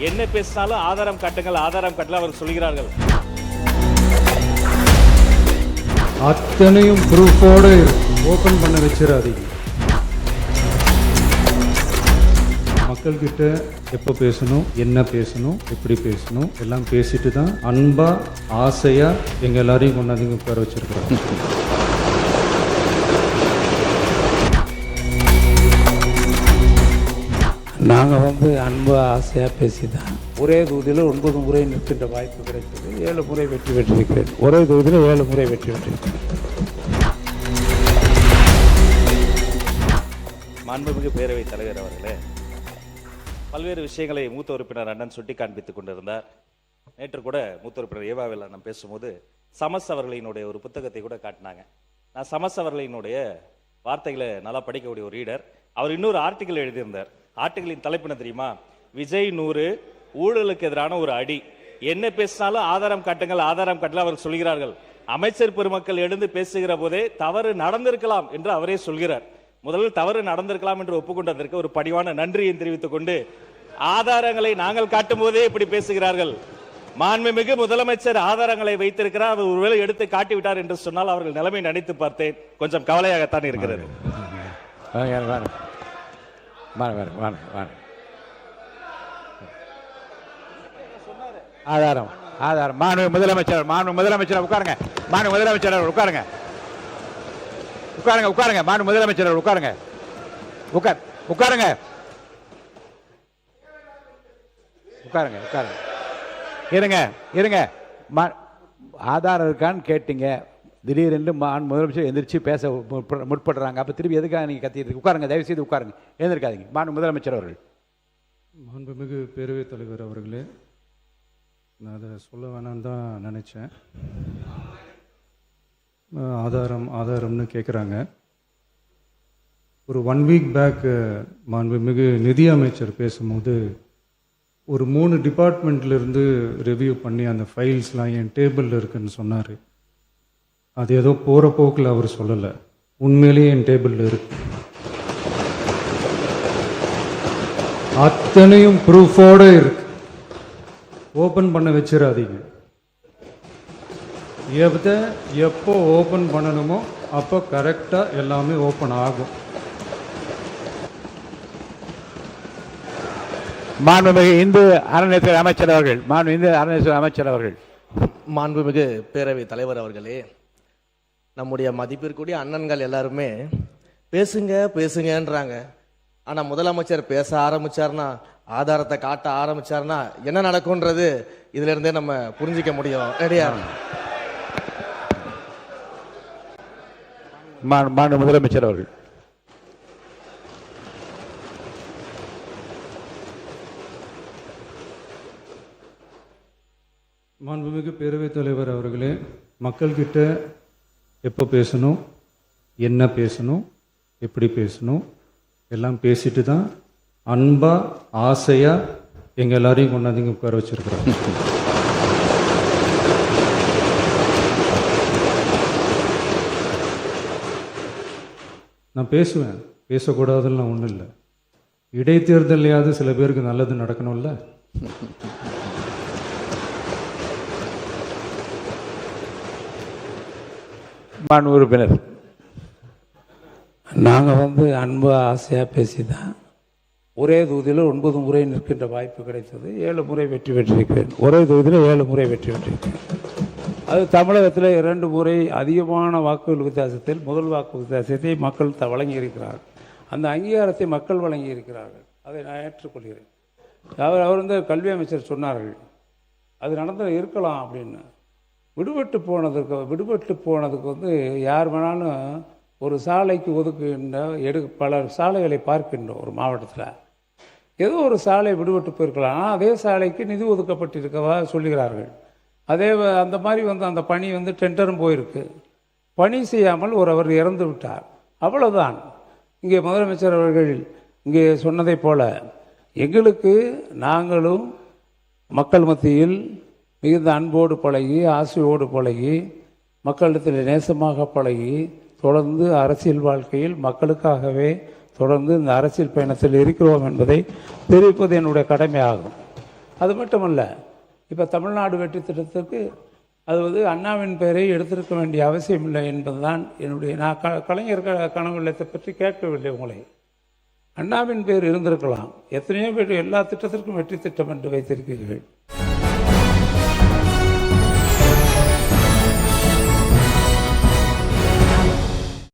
என்ன பேசினாலும் ஆதாரம் காட்டுங்கள், ஆதாரம் காட்டல அவர் சொல்கிறார்கள். அத்தனையும் ப்ரூஃபோடு ஓப்பன் பண்ண வச்சிடாதீங்க. மக்கள்கிட்ட எப்போ பேசணும், என்ன பேசணும், எப்படி பேசணும் எல்லாம் பேசிட்டு தான் அன்பா ஆசையா எங்க எல்லாரையும் கொண்டாந்து உட்கார வச்சிருக்கிறோம். நாங்கள் அன்பு ஆசையாக பேசி தான் ஒரே தொகுதியில் 9 முறை நிற்கின்ற வாய்ப்பு கிடைத்தது. 7 முறை வெற்றி பெற்றிருக்கிறேன். ஒரே தொகுதியில் 7 முறை வெற்றி பெற்றிருக்கிறேன். மாண்புமிகு பேரவைத் தலைவர் அவர்களே, பல்வேறு விஷயங்களை மூத்த உறுப்பினர் அண்ணன் சுட்டி காண்பித்துக் கொண்டிருந்தார். நேற்று கூட மூத்த உறுப்பினர் ஏவாவில் அண்ணன் பேசும்போது சமஸ் அவர்களினுடைய ஒரு புத்தகத்தை கூட காட்டினாங்க. நான் சமஸ் அவர்களினுடைய வார்த்தைகளை நல்லா படிக்கக்கூடிய ஒரு ரீடர். அவர் இன்னொரு ஆர்டிக்கல் எழுதியிருந்தார். ஆர்டிகளின் தலைப்பு என்ன தெரியுமா? விஜய் 100 ஊழலுக்கு எதிரான ஒரு அடி. என்ன பேசினாலும் ஆதாரம் காட்டுங்கள், ஆதாரம் காட்டல அவர் சொல்கிறார்கள். அமைச்சர் பெருமக்கள் எழுந்து பேசுகிற போதே தவறு நடந்திருக்கலாம் என்று அவரே சொல்கிறார். முதலில் தவறு நடந்திருக்கலாம் என்று ஒப்புக்கொண்டதற்கு ஒரு பணிவான நன்றியை தெரிவித்துக் கொண்டு, ஆதாரங்களை நாங்கள் காட்டும் போதே இப்படி பேசுகிறார்கள். மாண்புமிகு முதலமைச்சர் ஆதாரங்களை வைத்திருக்கிறார், அவர் ஒருவேளை எடுத்து காட்டிவிட்டார் என்று சொன்னால் அவர்கள் நிலைமை நினைத்து பார்த்தேன். கொஞ்சம் கவலையாகத்தான் இருக்கிறது. ஆதாரம் ஆதாரம் மாண்பு முதலமைச்சர் உட்காருங்க. மாண்பு முதலமைச்சர் உட்காருங்க. உட்காருங்க. மாண்பு முதலமைச்சர் உட்காருங்க. உட்காருங்க. இருங்க. ஆதாரம் இருக்கான்னு கேட்டீங்க. திடீரென்று முதலமைச்சர் எந்திரிச்சு பேச முற்படுறாங்க. அப்போ திருப்பி எதுக்காக நீங்கள் கத்திட்டு? உட்காருங்க, தயவு செய்து உட்காருங்க, எழுந்திருக்காதீங்க. மாண்பு முதலமைச்சர் அவர்கள். மாண்புமிகு பேரவைத் தலைவர் அவர்களே, நான் அதை சொல்ல வேணான்னு தான் நினச்சேன். ஆதாரம்னு கேட்குறாங்க. ஒரு 1 வீக் பேக் மாண்புமிகு நிதி அமைச்சர் பேசும்போது ஒரு 3 டிபார்ட்மெண்ட்லேருந்து ரிவ்யூ பண்ணி அந்த ஃபைல்ஸ்லாம் என் டேபிளில் இருக்குன்னு சொன்னார். அது ஏதோ போகிற போக்கில் அவர் சொல்லலை, உண்மையிலேயே என் டேபிளில் இருக்கு. அத்தனையும் ப்ரூஃபோடு இருக்கு. ஓப்பன் பண்ண வச்சிடாதீங்க. எப்போ ஓப்பன் பண்ணணுமோ அப்போ கரெக்டாக எல்லாமே ஓப்பன் ஆகும். மாண்புமிகு இந்து அறநிலையத்துறை அமைச்சர் அவர்கள். மாண்புமிகு பேரவை தலைவர் அவர்களே, நம்முடைய மதிப்பிற்குரிய அண்ணன்கள் எல்லாருமே பேசுங்கன்றாங்க. ஆனால் முதலமைச்சர் பேச ஆரம்பிச்சார்னா, ஆதாரத்தை காட்ட ஆரம்பிச்சார்னா என்ன நடக்கும்ன்றது இதுல இருந்தே நம்ம புரிஞ்சிக்க முடியும். ரெடியா? மாண்பு முதலமைச்சர் அவர்கள். மாண்புமிகு பேரவைத் தலைவர் அவர்களே, மக்கள்கிட்ட எப்போ பேசணும், என்ன பேசணும், எப்படி பேசணும் எல்லாம் பேசிட்டு தான் அன்பா ஆசையா எங்க எல்லாரையும் கொண்டாந்து உட்கார வச்சிருக்கிறோம். நான் பேசுவேன், பேசக்கூடாதுன்னு ஒன்றும் இல்லை. இடைத்தேர்தலையாவது சில பேருக்கு நல்லது நடக்கணும்ல. மாண்பு உறுப்பினர். நாங்கள் அன்பு ஆசையாக பேசி தான் ஒரே தொகுதியில் 9 முறை நிற்கின்ற வாய்ப்பு கிடைத்தது. 7 முறை வெற்றி பெற்றிருக்கிறேன். ஒரே தொகுதியில் 7 முறை வெற்றி பெற்றிருக்கிறேன். அது தமிழகத்தில் 2 முறை அதிகமான வாக்குகள் வித்தியாசத்தில் முதல் வாக்கு வித்தியாசத்தை மக்கள் வழங்கியிருக்கிறார்கள். அந்த அங்கீகாரத்தை மக்கள் வழங்கியிருக்கிறார்கள். அதை நான் ஏற்றுக்கொள்கிறேன். அவர் கல்வி அமைச்சர் சொன்னார்கள், அது நடந்து இருக்கலாம் அப்படின்னு. விடுபட்டு போனதுக்கு யார் வேணாலும் ஒரு சாலைக்கு ஒதுக்குகின்ற பல சாலைகளை பார்க்கின்றோம். ஒரு மாவட்டத்தில் ஏதோ ஒரு சாலை விடுபட்டு போயிருக்கலாம். ஆனால் அதே சாலைக்கு நிதி ஒதுக்கப்பட்டிருக்கவா சொல்லுகிறார்கள். அந்த மாதிரி அந்த பணி டெண்டரும் போயிருக்கு. பணி செய்யாமல் அவர் இறந்து விட்டார். அவ்வளவுதான். இங்கே முதலமைச்சர் அவர்கள் இங்கே சொன்னதை போல நாங்களும் மக்கள் மத்தியில் மிகுந்த அன்போடு பழகி, ஆசையோடு பழகி, மக்களிடத்தில் நேசமாக பழகி, தொடர்ந்து அரசியல் வாழ்க்கையில் மக்களுக்காகவே தொடர்ந்து இந்த அரசியல் பயணத்தில் இருக்கிறோம் என்பதை தெரிவிப்பது என்னுடைய கடமையாகும். அது மட்டுமல்ல, இப்போ தமிழ்நாடு வெற்றி திட்டத்திற்கு அது வந்து அண்ணாவின் பெயரை எடுத்திருக்க வேண்டிய அவசியம் இல்லை என்பதுதான் என்னுடைய, நான் கலைஞர் கனவு இல்லத்தை பற்றி கேட்கவில்லை உங்களை. அண்ணாவின் பேர் இருந்திருக்கலாம். எத்தனையோ பேர் எல்லா திட்டத்திற்கும் வெற்றி திட்டம் என்று வைத்திருக்கிறீர்கள்.